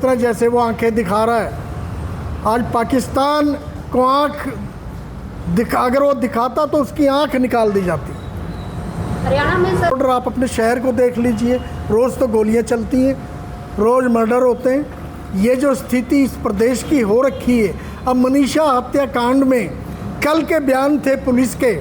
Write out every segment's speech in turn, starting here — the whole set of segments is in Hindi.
तरह जैसे वो आंखें दिखा रहा है। आज पाकिस्तान को अगर वो दिखाता तो उसकी आंख निकाल दी जाती। हरियाणा में सर आप अपने शहर को देख लीजिए, रोज़ तो गोलियां चलती हैं, रोज़ मर्डर होते हैं। ये जो स्थिति इस प्रदेश की हो रखी है, अब मनीषा हत्याकांड में कल के बयान थे पुलिस के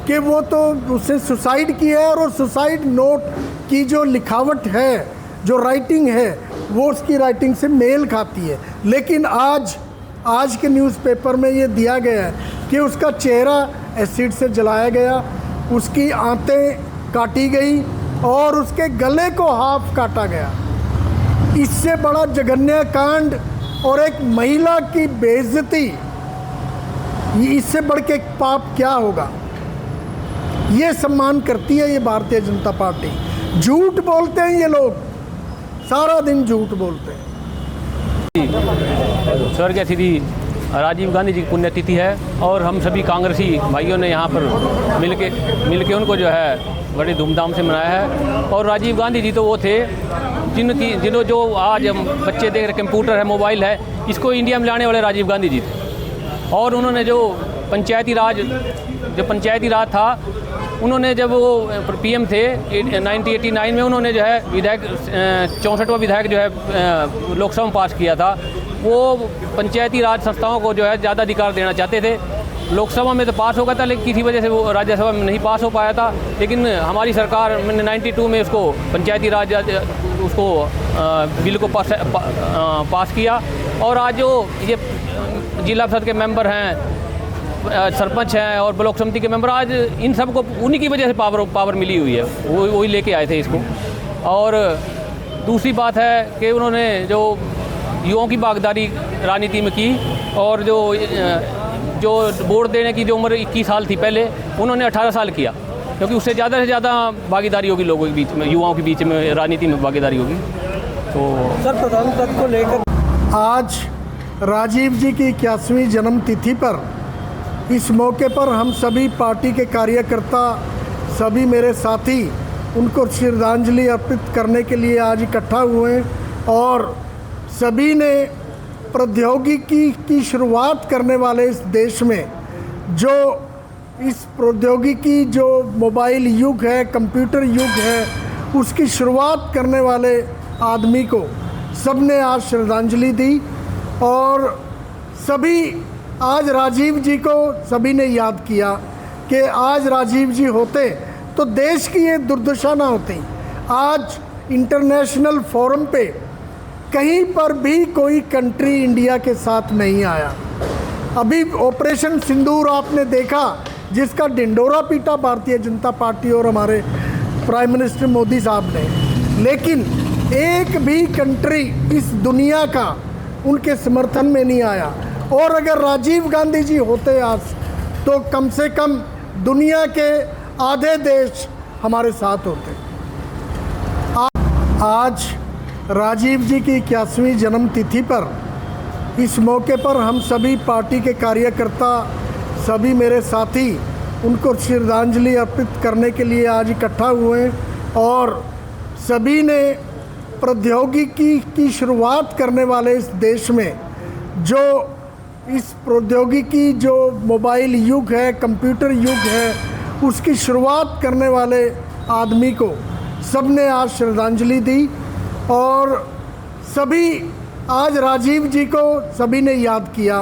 कि वो तो उसने सुसाइड किया है, और वो सुसाइड नोट की जो लिखावट है, जो राइटिंग है, वो उसकी राइटिंग से मेल खाती है। लेकिन आज के न्यूज़पेपर में ये दिया गया है कि उसका चेहरा एसिड से जलाया गया, उसकी आंतें काटी गई और उसके गले को हाफ काटा गया। इससे बड़ा जघन्य कांड और एक महिला की बेइज्जती, इससे बढ़ के एक पाप क्या होगा। ये सम्मान करती है ये भारतीय जनता पार्टी। झूठ बोलते हैं ये लोग, सारा दिन झूठ बोलते हैं। स्वर्गीय श्री राजीव गांधी जी की पुण्यतिथि है और हम सभी कांग्रेसी भाइयों ने यहाँ पर मिलके उनको जो है बड़ी धूमधाम से मनाया है। और राजीव गांधी जी तो वो थे जिन्हों जो आज हम बच्चे देख रहे, कंप्यूटर है, मोबाइल है, इसको इंडिया में लाने वाले राजीव गांधी जी थे। और उन्होंने जो पंचायती राज था, उन्होंने जब वो पीएम थे 1989 में, उन्होंने जो है विधायक 64वां विधायक जो है लोकसभा में पास किया था। वो पंचायती राज संस्थाओं को जो है ज़्यादा अधिकार देना चाहते थे। लोकसभा में तो पास हो गया था, लेकिन किसी वजह से वो राज्यसभा में नहीं पास हो पाया था। लेकिन हमारी सरकार ने 92 में उसको पंचायती राज उसको बिल को पास किया। और आज जो ये जिला परिषद के मेंबर हैं, सरपंच हैं और ब्लॉक समिति के मेंबर, आज इन सब को उन्हीं की वजह से पावर मिली हुई है, वही लेके आए थे इसको। और दूसरी बात है कि उन्होंने जो युवाओं की भागीदारी राजनीति में की, और जो वोट देने की जो उम्र 21 साल थी पहले, उन्होंने 18 साल किया, क्योंकि उससे ज़्यादा से ज़्यादा भागीदारी होगी लोगों के बीच में, युवाओं के बीच में राजनीति में भागीदारी होगी। तो सर, प्रधान पद को लेकर आज राजीव जी की 81वीं जन्म तिथि पर, इस मौके पर हम सभी पार्टी के कार्यकर्ता, सभी मेरे साथी उनको श्रद्धांजलि अर्पित करने के लिए आज इकट्ठा हुए हैं। और सभी ने प्रौद्योगिकी की शुरुआत करने वाले इस देश में, जो इस प्रौद्योगिकी जो मोबाइल युग है, कंप्यूटर युग है, उसकी शुरुआत करने वाले आदमी को सबने आज श्रद्धांजलि दी। और सभी आज राजीव जी को सभी ने याद किया कि आज राजीव जी होते तो देश की ये दुर्दशा ना होती। आज इंटरनेशनल फोरम पे कहीं पर भी कोई कंट्री इंडिया के साथ नहीं आया। अभी ऑपरेशन सिंदूर आपने देखा, जिसका ढिंढोरा पीटा भारतीय जनता पार्टी और हमारे प्राइम मिनिस्टर मोदी साहब ने, लेकिन एक भी कंट्री इस दुनिया का उनके समर्थन में नहीं आया। और अगर राजीव गांधी जी होते आज, तो कम से कम दुनिया के आधे देश हमारे साथ होते। आज राजीव जी की 81वीं जन्म तिथि पर, इस मौके पर हम सभी पार्टी के कार्यकर्ता, सभी मेरे साथी उनको श्रद्धांजलि अर्पित करने के लिए आज इकट्ठा हुए हैं। और सभी ने प्रौद्योगिकी की शुरुआत करने वाले इस देश में, जो इस प्रौद्योगिकी जो मोबाइल युग है, कंप्यूटर युग है, उसकी शुरुआत करने वाले आदमी को सबने आज श्रद्धांजलि दी। और सभी आज राजीव जी को सभी ने याद किया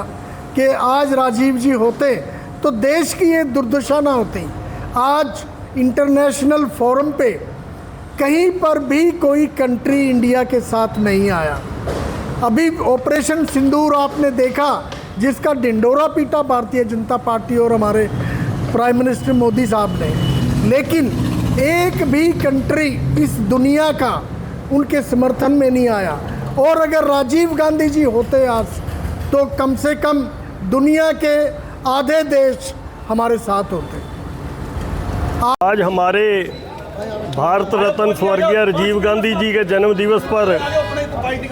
कि आज राजीव जी होते तो देश की ये दुर्दशा ना होती। आज इंटरनेशनल फोरम पे कहीं पर भी कोई कंट्री इंडिया के साथ नहीं आया। अभी ऑपरेशन सिंदूर आपने देखा, जिसका ढिंढोरा पीटा भारतीय जनता पार्टी और हमारे प्राइम मिनिस्टर मोदी साहब ने, लेकिन एक भी कंट्री इस दुनिया का उनके समर्थन में नहीं आया। और अगर राजीव गांधी जी होते आज, तो कम से कम दुनिया के आधे देश हमारे साथ होते। आज हमारे भारत रत्न स्वर्गीय राजीव गांधी जी के जन्म दिवस पर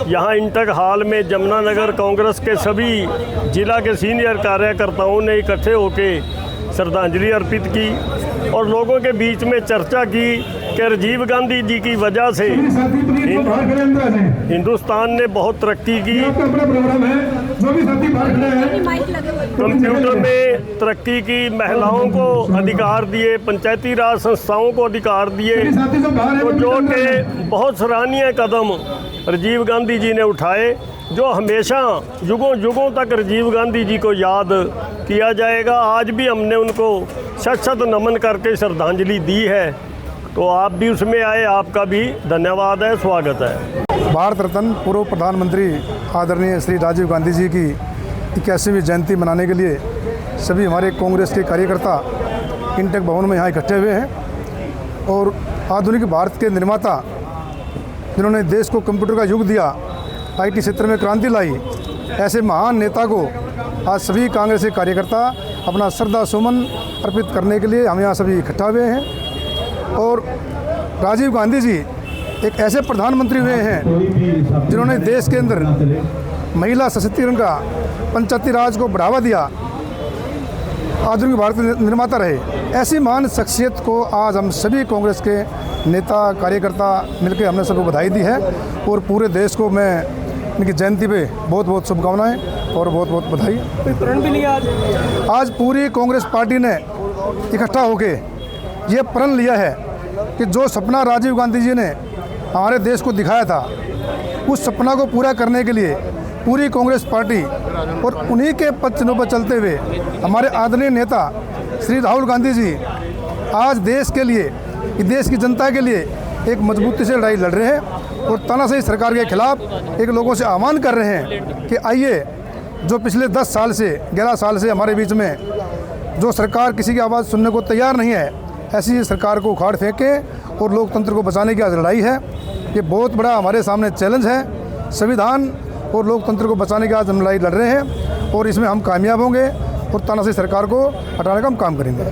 यहाँ इंटक हॉल में जमुनानगर कांग्रेस के सभी जिला के सीनियर कार्यकर्ताओं ने इकट्ठे होकर श्रद्धांजलि अर्पित की। और लोगों के बीच में चर्चा की कि राजीव गांधी जी की वजह से हिंदुस्तान ने बहुत तरक्की की, कंप्यूटर में तरक्की की, महिलाओं को अधिकार दिए, पंचायती राज संस्थाओं को अधिकार दिए, तो जो कि बहुत सराहनीय कदम राजीव गांधी जी ने उठाए, जो हमेशा युगों युगों तक राजीव गांधी जी को याद किया जाएगा। आज भी हमने उनको शत शत नमन करके श्रद्धांजलि दी है, तो आप भी उसमें आए, आपका भी धन्यवाद है, स्वागत है। भारत रत्न पूर्व प्रधानमंत्री आदरणीय श्री राजीव गांधी जी की 81वीं जयंती मनाने के लिए सभी हमारे कांग्रेस के कार्यकर्ता इंटेक भवन में यहाँ इकट्ठे हुए हैं। और आधुनिक भारत के निर्माता, जिन्होंने देश को कंप्यूटर का युग दिया, IT क्षेत्र में क्रांति लाई, ऐसे महान नेता को आज सभी कांग्रेस के कार्यकर्ता अपना श्रद्धा सुमन अर्पित करने के लिए हम यहाँ सभी इकट्ठा हुए हैं। और राजीव गांधी जी एक ऐसे प्रधानमंत्री हुए हैं जिन्होंने देश के अंदर महिला सशक्तिकरण का, पंचायती राज को बढ़ावा दिया, आधुनिक भारत के निर्माता रहे। ऐसी महान शख्सियत को आज हम सभी कांग्रेस के नेता कार्यकर्ता मिलकर हमने सबको बधाई दी है। और पूरे देश को मैं इनकी जयंती पे बहुत बहुत शुभकामनाएं और बहुत बहुत बधाई। प्रण भी लिया आज पूरी कांग्रेस पार्टी ने इकट्ठा होके ये प्रण लिया है कि जो सपना राजीव गांधी जी ने हमारे देश को दिखाया था, उस सपना को पूरा करने के लिए पूरी कांग्रेस पार्टी और उन्हीं के पद चिन्हों पर चलते हुए हमारे आदरणीय नेता श्री राहुल गांधी जी आज देश के लिए, देश की जनता के लिए एक मजबूती से लड़ाई लड़ रहे हैं और तानाशाही सरकार के खिलाफ एक लोगों से आह्वान कर रहे हैं कि आइए, जो पिछले 10 साल से 11 साल से हमारे बीच में जो सरकार किसी की आवाज़ सुनने को तैयार नहीं है, ऐसी सरकार को उखाड़ फेंकें और लोकतंत्र को बचाने की आज लड़ाई है। ये बहुत बड़ा हमारे सामने चैलेंज है। संविधान और लोकतंत्र को बचाने की आज हम लड़ाई लड़ रहे हैं और इसमें हम कामयाब होंगे और तानाशाही सरकार को हटाने का हम काम करेंगे।